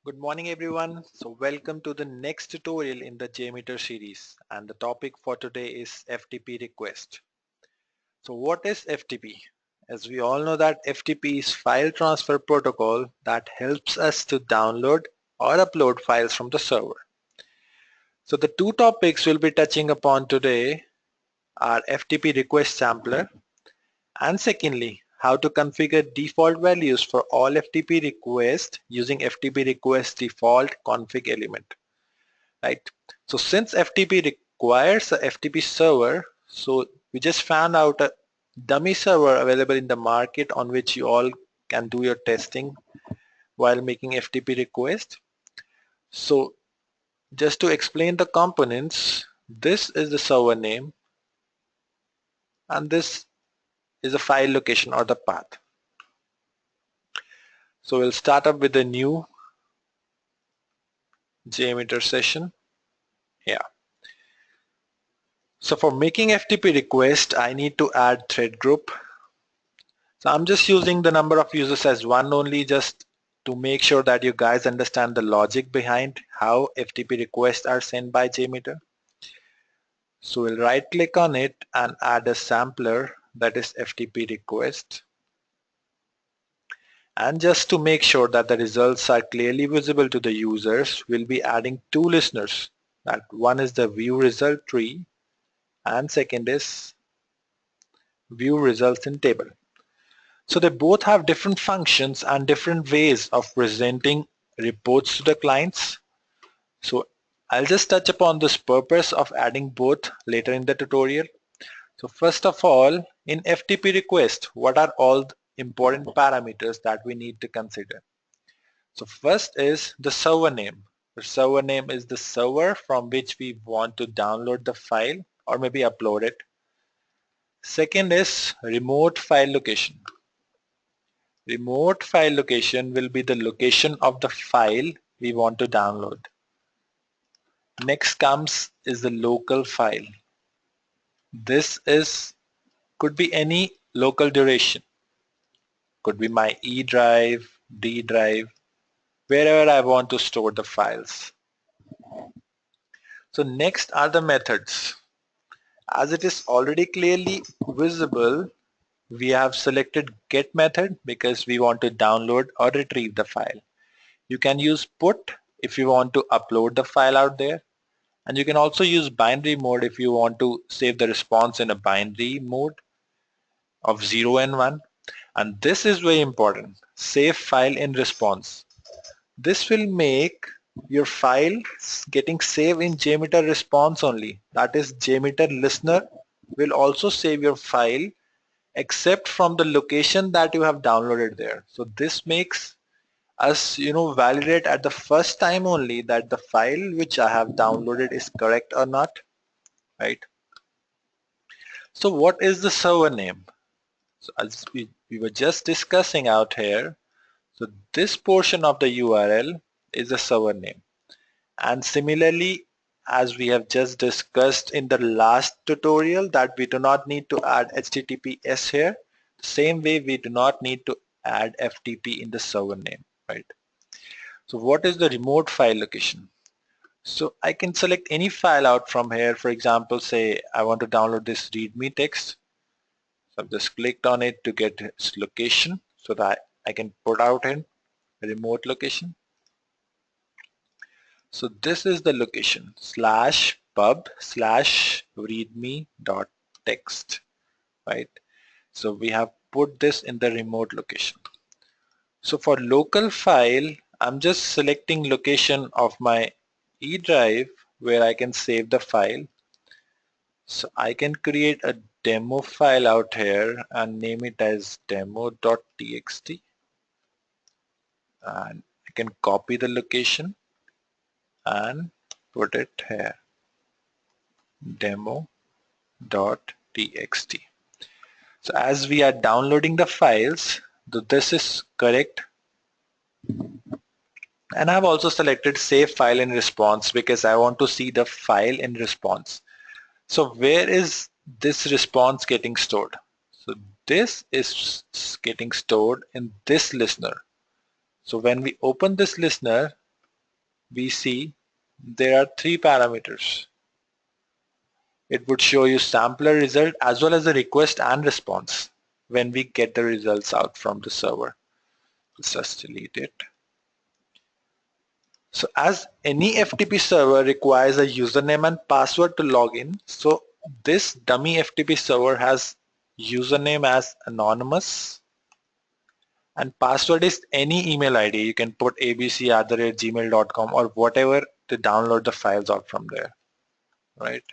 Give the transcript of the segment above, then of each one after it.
Good morning everyone. So welcome to the next tutorial in the JMeter series, and the topic for today is FTP request. So what is FTP? As we all know that FTP is file transfer protocol that helps us to download or upload files from the server. So the two topics we'll be touching upon today are FTP request sampler and secondly how to configure default values for all FTP requests using FTP Request Default config element. Right? So since FTP requires a FTP server, so we just found out a dummy server available in the market on which you all can do your testing while making FTP request. So just to explain the components, this is the server name and this is a file location or the path. So we'll start up with a new JMeter session. Yeah. So for making FTP request, I need to add thread group. So I'm just using the number of users as one only just to make sure that you guys understand the logic behind how FTP requests are sent by JMeter. So we'll right click on it and add a sampler that is FTP request. And just to make sure that the results are clearly visible to the users, we'll be adding two listeners. That one is the view result tree and second is view results in table. So they both have different functions and different ways of presenting reports to the clients. So I'll just touch upon this purpose of adding both later in the tutorial. So first of all, in FTP request, what are all the important parameters that we need to consider? So first is the server name. The server name is the server from which we want to download the file or maybe upload it. Second is remote file location. Remote file location will be the location of the file we want to download. Next comes is the local file. This could be any local duration. Could be my E drive, D drive, wherever I want to store the files. So next are the methods. As it is already clearly visible, we have selected get method because we want to download or retrieve the file. You can use put if you want to upload the file out there. And you can also use binary mode if you want to save the response in a binary mode of 0 and 1. And this is very important. Save file in response. This will make your file getting saved in JMeter response only. That is, JMeter listener will also save your file except from the location that you have downloaded there. So this makes us validate at the first time only that the file which I have downloaded is correct or not, right? So what is the server name? So as we were just discussing out here, so this portion of the URL is the server name. And similarly, as we have just discussed in the last tutorial that we do not need to add HTTPS here, the same way we do not need to add FTP in the server name, right? So what is the remote file location? So I can select any file out from here. For example, say I want to download this README text. So I've just clicked on it to get its location so that I can put out in remote location. So this is the location /pub/readme.txt, right? So we have put this in the remote location. So for local file, I'm just selecting location of my E drive where I can save the file. So I can create a demo file out here and name it as demo.txt, and I can copy the location and put it here, demo.txt. So as we are downloading the files, this is correct. And I've also selected save file in response because I want to see the file in response. So where is this response getting stored? So this is getting stored in this listener. So when we open this listener, we see there are three parameters. It would show you sampler result as well as the request and response when we get the results out from the server. Let's just delete it. So as any FTP server requires a username and password to log in, so this dummy FTP server has username as anonymous and password is any email ID. You can put abc@gmail.com or whatever to download the files out from there, right?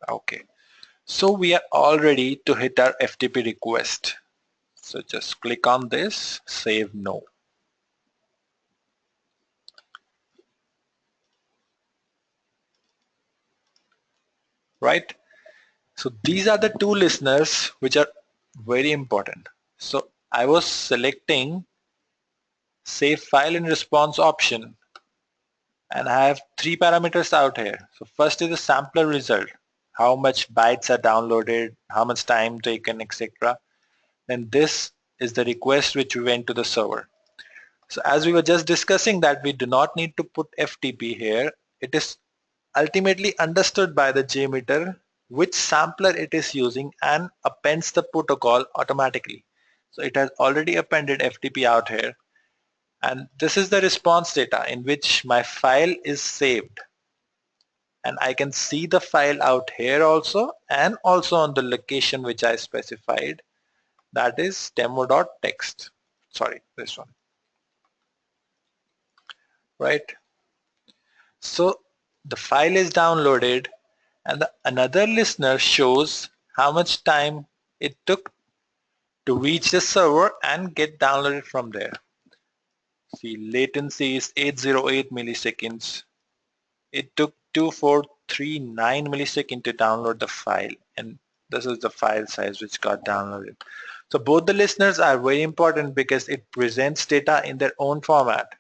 Okay. So we are all ready to hit our FTP request. So just click on this, save no. Right? So these are the two listeners which are very important. So I was selecting save file in response option and I have three parameters out here. So first is the sampler result, how much bytes are downloaded, how much time taken, etc. Then this is the request which went to the server. So as we were just discussing that we do not need to put FTP here, it is ultimately understood by the JMeter which sampler it is using and appends the protocol automatically. So it has already appended FTP out here. And this is the response data in which my file is saved. And I can see the file out here also and also on the location which I specified, that is demo.txt. Sorry, this one. Right? So the file is downloaded and another listener shows how much time it took to reach the server and get downloaded from there. See, latency is 808 milliseconds. It took 2439 milliseconds to download the file, and this is the file size which got downloaded. So both the listeners are very important because it presents data in their own format.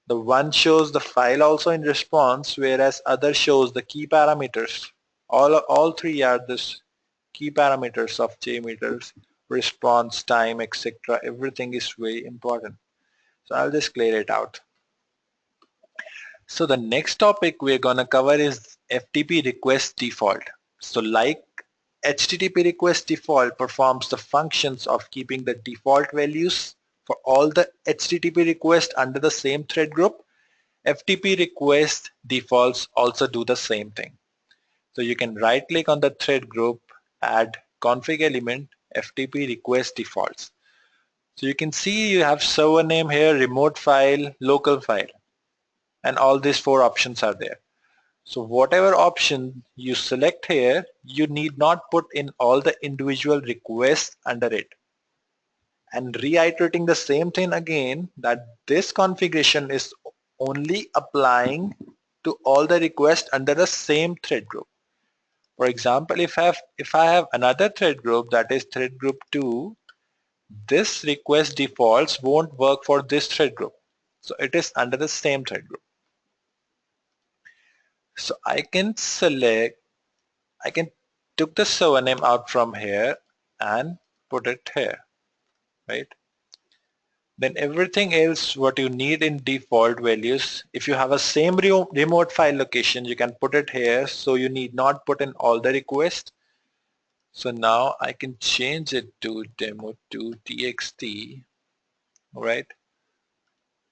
The one shows the file also in response, whereas other shows the key parameters. All three are this key parameters of JMeters, response time, etc. Everything is very important. So I'll just clear it out. So the next topic we're going to cover is FTP Request Default. So like HTTP Request Default performs the functions of keeping the default values for all the HTTP requests under the same thread group, FTP Request Defaults also do the same thing. So you can right click on the thread group, add config element, FTP Request Defaults. So you can see you have server name here, remote file, local file, and all these four options are there. So whatever option you select here, you need not put in all the individual requests under it. And reiterating the same thing again, that this configuration is only applying to all the requests under the same thread group. For example, if I have another thread group, that is thread group 2, this request defaults won't work for this thread group. So it is under the same thread group. So I can took the server name out from here and put it here, right? Then everything else what you need in default values, if you have a same remote file location, you can put it here, so you need not put in all the requests. So now I can change it to demo2txt, right?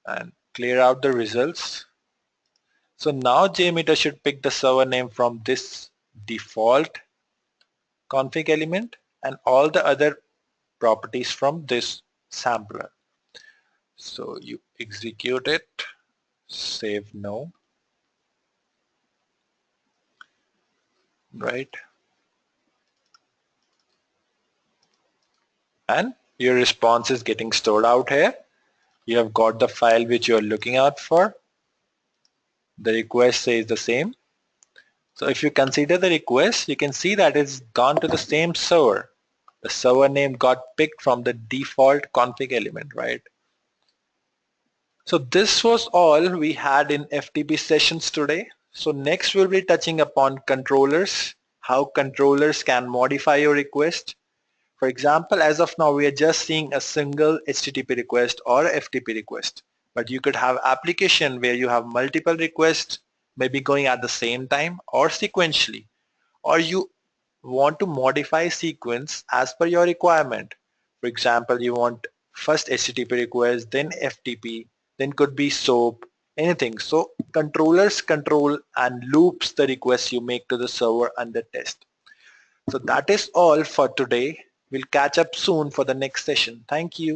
And clear out the results. So now JMeter should pick the server name from this default config element and all the other properties from this sampler. So you execute it, save no, right? And your response is getting stored out here. You have got the file which you are looking out for. The request says the same. So if you consider the request, you can see that it's gone to the same server. The server name got picked from the default config element, right? So this was all we had in FTP sessions today. So next we'll be touching upon controllers, how controllers can modify your request. For example, as of now, we are just seeing a single HTTP request or FTP request. But you could have application where you have multiple requests maybe going at the same time or sequentially, or you want to modify sequence as per your requirement. For example, you want first HTTP request, then FTP, then could be SOAP, anything. So controllers control and loops the requests you make to the server under test. So that is all for today. We'll catch up soon for the next session. Thank you.